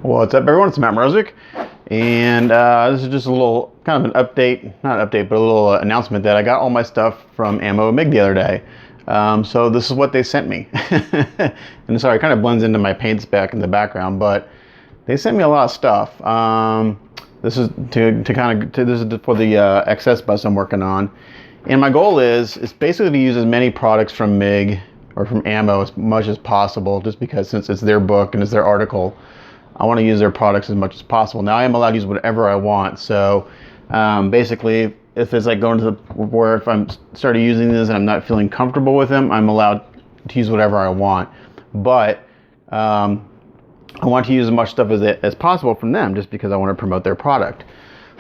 What's up, everyone? It's Matt Mrozik, and this is just a little kind of an update, not an update, but a little announcement that I got all my stuff from Ammo MIG the other day. So this is what they sent me. And sorry, it kind of blends into my paint spec in the background, but they sent me a lot of stuff. This is this is for the XS bus I'm working on, and my goal is basically to use as many products from MIG or from Ammo as much as possible, just because since it's their book and it's their article, I want to use their products as much as possible. Now I am allowed to use whatever I want. So basically, if it's like going to the where if I'm started using this and I'm not feeling comfortable with them, I'm allowed to use whatever I want. But I want to use as much stuff as possible from them, just because I want to promote their product.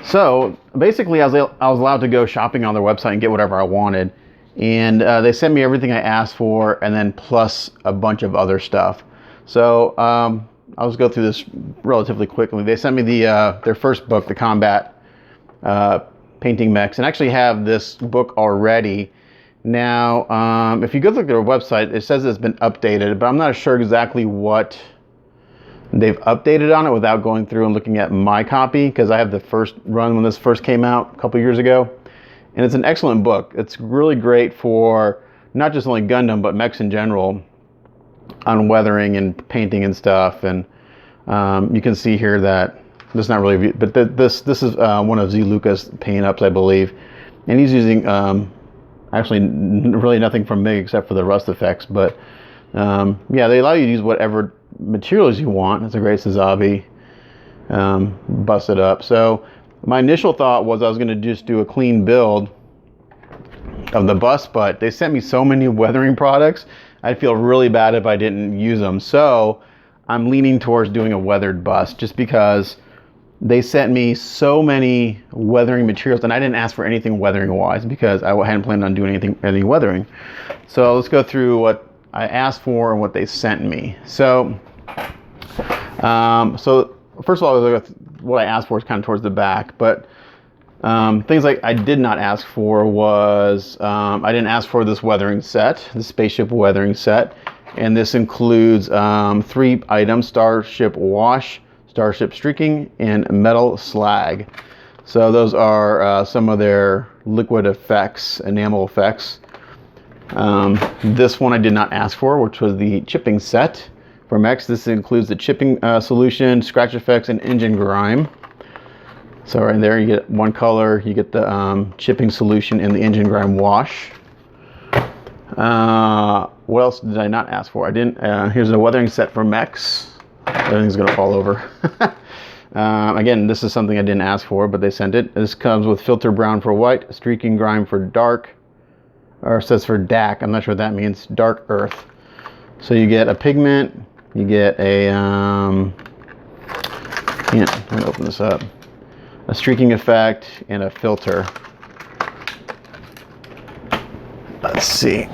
So basically, I was allowed to go shopping on their website and get whatever I wanted, and they sent me everything I asked for, and then plus a bunch of other stuff. So I'll just go through this relatively quickly. They sent me their first book, The Combat Painting Mechs, and I actually have this book already. Now, if you go look at their website, it says it's been updated, but I'm not sure exactly what they've updated on it without going through and looking at my copy, because I have the first run when this first came out a couple years ago. And it's an excellent book. It's really great for not just only Gundam, but mechs in general, on weathering and painting and stuff. And you can see here that this is not really, but this is one of Z. Lucas paint ups, I believe, and he's using actually really nothing from MIG except for the rust effects. But yeah, they allow you to use whatever materials you want. It's a great Sazabi busted up. So my initial thought was I was going to just do a clean build of the bus, but they sent me so many weathering products, I'd feel really bad if I didn't use them. So I'm leaning towards doing a weathered bus, just because they sent me so many weathering materials, and I didn't ask for anything weathering wise because I hadn't planned on doing any weathering. So let's go through what I asked for and what they sent me. So so first of all, what I asked for is kind of towards the back, but things like I did not ask for was I didn't ask for this weathering set, the spaceship weathering set, and this includes 3 items: starship wash, starship streaking, and metal slag. So those are some of their liquid effects, enamel effects. This one I did not ask for, which was the chipping set for mechs. This includes the chipping solution, scratch effects, and engine grime. So right there you get one color, you get the chipping solution and the engine grime wash. What else did I not ask for? I didn't. Here's a weathering set for mechs. Everything's gonna fall over. Again, this is something I didn't ask for, but they sent it. This comes with filter brown for white, streaking grime for dark, or it says for DAC. I'm not sure what that means. Dark earth. So you get a pigment. You get a I'm gonna open this up. A streaking effect and a filter. Let's see.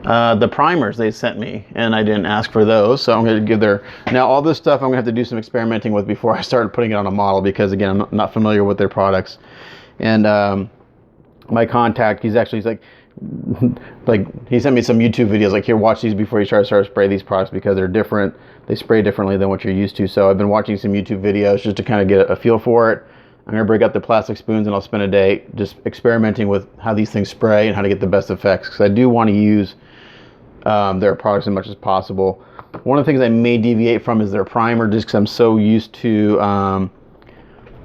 The primers they sent me, and I didn't ask for those, so I'm going to give now all this stuff I'm going to have to do some experimenting with before I start putting it on a model, because again, I'm not familiar with their products. And my contact, he's like he sent me some YouTube videos like, here, watch these before you start to spray these products, because they're different. They spray differently than what you're used to. So I've been watching some YouTube videos just to kind of get a feel for it. I'm going to break out the plastic spoons, and I'll spend a day just experimenting with how these things spray and how to get the best effects, because I do want to use their products as much as possible. One of the things I may deviate from is their primer, just because I'm so used to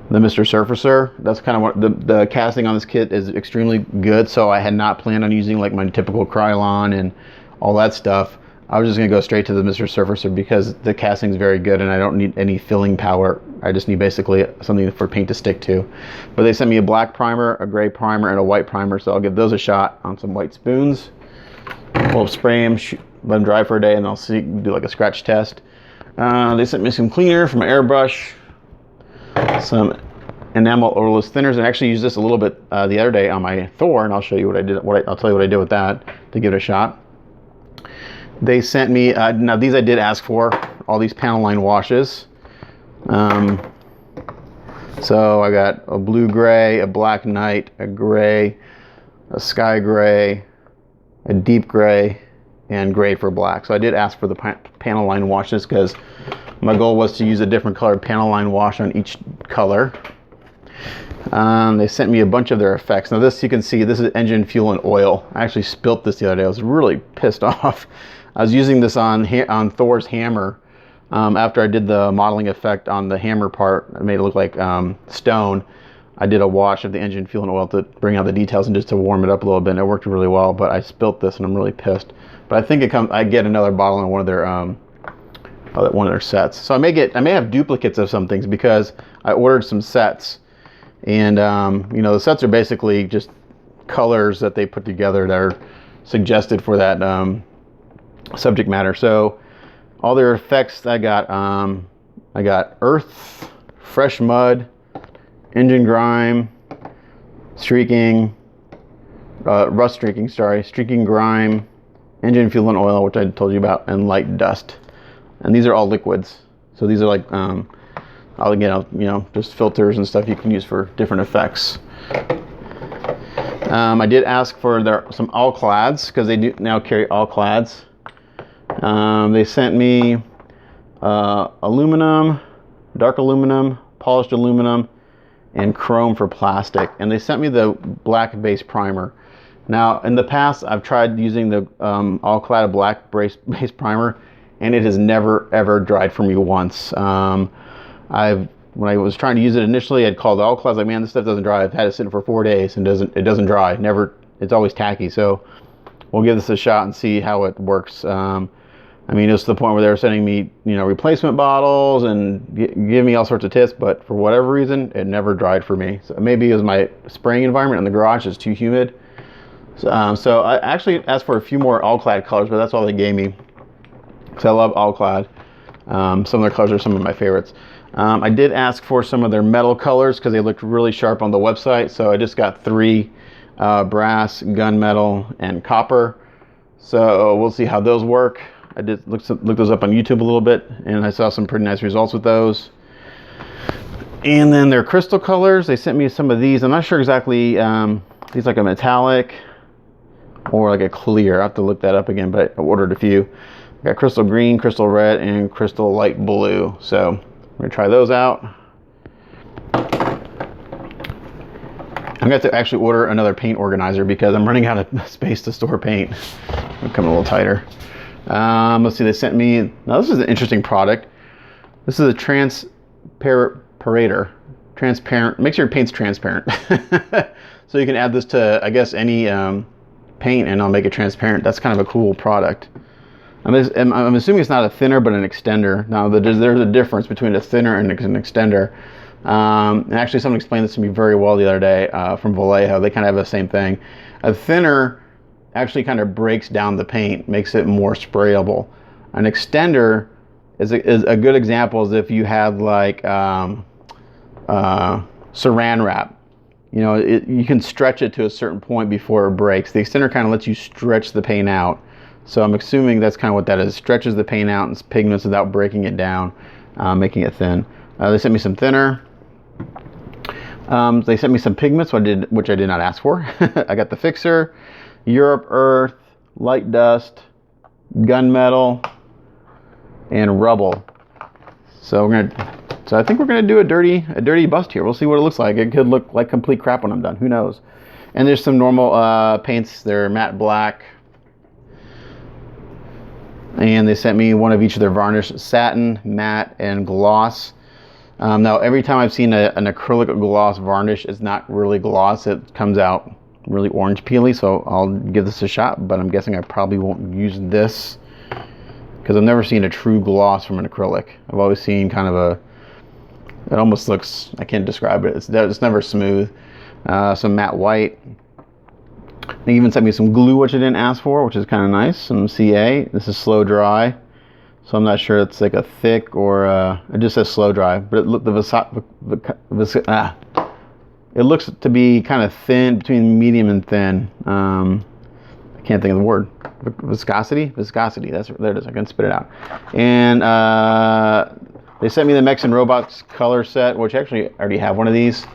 the Mr. Surfacer. That's kind of what the casting on this kit is extremely good, so I had not planned on using like my typical Krylon and all that stuff. I was just going to go straight to the Mr. Surfacer because the casting is very good and I don't need any filling power. I just need basically something for paint to stick to. But they sent me a black primer, a gray primer, and a white primer, so I'll give those a shot on some white spoons. We'll spray them, let them dry for a day, and I'll do like a scratch test. They sent me some cleaner from Airbrush, some enamel odorless thinners, and I actually used this a little bit the other day on my Thor, and I'll show you what I did. I'll tell you what I did with that to give it a shot. They sent me now these I did ask for, all these panel line washes. So I got a blue gray, a black night, a gray, a sky gray, a deep gray, and gray for black. So I did ask for the panel line washes because My goal was to use a different colored panel line wash on each color. They sent me a bunch of their effects. Now this, you can see, this is engine, fuel, and oil. I actually spilt this the other day. I was really pissed off. I was using this on Thor's hammer. After I did the modeling effect on the hammer part, I made it look like stone. I did a wash of the engine, fuel, and oil to bring out the details and just to warm it up a little bit, and it worked really well, but I spilt this and I'm really pissed. But I think I get another bottle in one of their sets. So I may have duplicates of some things because I ordered some sets. And you know, the sets are basically just colors that they put together that are suggested for that subject matter. So all their effects I got earth, fresh mud, engine grime, streaking, rust streaking, streaking grime, engine fuel and oil, which I told you about, and light dust. And these are all liquids. So these are like I'll get out, you know, just filters and stuff you can use for different effects. I did ask for some All-Clads because they do now carry All-Clads. They sent me aluminum, dark aluminum, polished aluminum, and chrome for plastic. And they sent me the black base primer. Now, in the past, I've tried using the All-Clad black base primer, and it has never ever dried for me once. When I was trying to use it initially, I'd called All-Clad, like, man, this stuff doesn't dry. I've had it sitting for 4 days and it doesn't dry. It's always tacky. So we'll give this a shot and see how it works. I mean, it's to the point where they were sending me, you know, replacement bottles and giving me all sorts of tips, but for whatever reason, it never dried for me. So maybe it was my spraying environment in the garage is too humid. So I actually asked for a few more All-Clad colors, but that's all they gave me. Because I love All-Clad. Some of their colors are some of my favorites. I did ask for some of their metal colors because they looked really sharp on the website. So I just got 3, brass, gunmetal, and copper. So we'll see how those work. I did look those up on YouTube a little bit, and I saw some pretty nice results with those. And then their crystal colors, they sent me some of these. I'm not sure exactly, these like a metallic or like a clear. I have to look that up again, but I ordered a few. I got crystal green, crystal red, and crystal light blue. So I'm gonna try those out. I'm gonna have to actually order another paint organizer because I'm running out of space to store paint. I'm coming a little tighter. Let's see, they sent me, now this is an interesting product. This is a transparator. Transparent, makes your paints transparent. So you can add this to, I guess, any paint and I'll make it transparent. That's kind of a cool product. I'm assuming it's not a thinner, but an extender. Now, there's a difference between a thinner and an extender. And actually, someone explained this to me very well the other day from Vallejo. They kind of have the same thing. A thinner actually kind of breaks down the paint, makes it more sprayable. An extender is a good example is if you had like saran wrap. You know, you can stretch it to a certain point before it breaks. The extender kind of lets you stretch the paint out. So I'm assuming that's kind of what that is. Stretches the paint out and pigments without breaking it down, making it thin. They sent me some thinner. They sent me some pigments, which I did not ask for. I got the Fixer, Europe Earth, Light Dust, Gunmetal, and Rubble. So I think we're gonna do a dirty bust here. We'll see what it looks like. It could look like complete crap when I'm done. Who knows? And there's some normal paints. They're matte black. And they sent me one of each of their varnish: satin, matte, and gloss. Now, every time I've seen an acrylic gloss varnish, it's not really gloss. It comes out really orange peely, so I'll give this a shot, but I'm guessing I probably won't use this because I've never seen a true gloss from an acrylic. I've always seen kind of it almost looks, I can't describe it. It's never smooth. Some matte white. They even sent me some glue, which I didn't ask for, which is kind of nice. Some CA. This is slow dry, so I'm not sure it's like a thick or it just says slow dry. But it looks to be kind of thin, between medium and thin. I can't think of the word. Viscosity. There it is. I can spit it out. And they sent me the Mechs and Robots color set, which actually I already have one of these.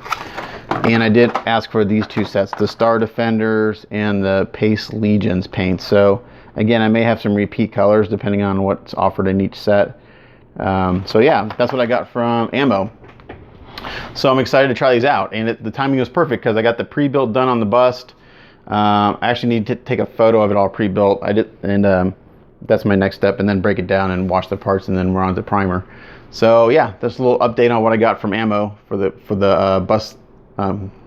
And I did ask for these 2 sets, the Star Defenders and the Pace Legions paints. So again, I may have some repeat colors depending on what's offered in each set. So yeah, that's what I got from Ammo. So I'm excited to try these out, and the timing was perfect because I got the pre-built done on the bust. I actually need to take a photo of it all pre-built. I did, and that's my next step, and then break it down and wash the parts, and then we're on to primer. So yeah, that's a little update on what I got from Ammo for the bust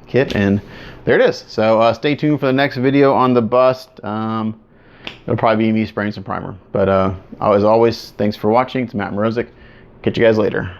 kit, and there it is. So stay tuned for the next video on the bust. It'll probably be me spraying some primer. But as always, thanks for watching. It's Matt Mrozik. Catch you guys later.